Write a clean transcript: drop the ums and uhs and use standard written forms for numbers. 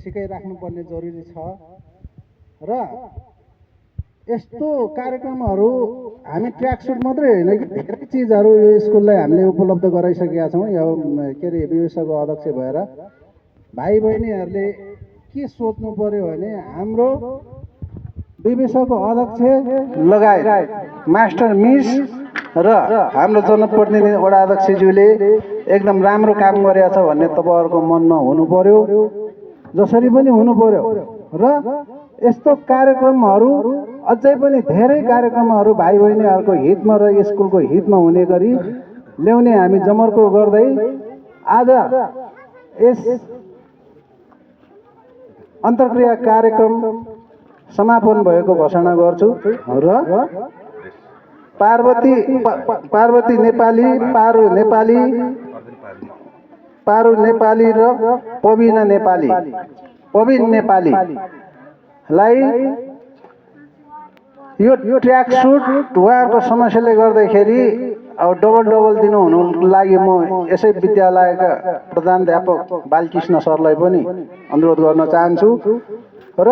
सिकाइराख्नुपर्ने जरुरी छ र यस्तो कार्यक्रमहरू हामी ट्र्याक सुट मात्रै होइन कि धेरै चिजहरू यो स्कुललाई हामीले उपलब्ध गराइसकेका छौँ। यो के अरे विवेशको अध्यक्ष भएर भाइ बहिनीहरूले के सोच्नु पर्यो भने हाम्रो विवेशको अध्यक्ष लगायत मास्टर मिस र हाम्रो जनप्रतिनिधि वडा अध्यक्षज्यूले एकदम राम्रो काम गरेका छ भन्ने तपाईँहरूको मनमा हुनु पर्यो, जसरी पनि हुनु पर्यो। र यस्तो कार्यक्रमहरू अझै पनि धेरै कार्यक्रमहरू भाइ बहिनीहरूको हितमा र स्कुलको हितमा हुने गरी ल्याउने हामी जमर्को गर्दै आज यस अन्तर्क्रिया कार्यक्रम समापन भएको घोषणा गर्छु र पार्वती नेपाली, पारु नेपाली र पविन नेपालीलाई यो ट्र्याक सुट उहाँहरूको समस्याले गर्दाखेरि अब डबल दिनु हुनुको लागि म यसै विद्यालयका प्रधानाध्यापक बालकृष्ण सरलाई पनि अनुरोध गर्न चाहन्छु र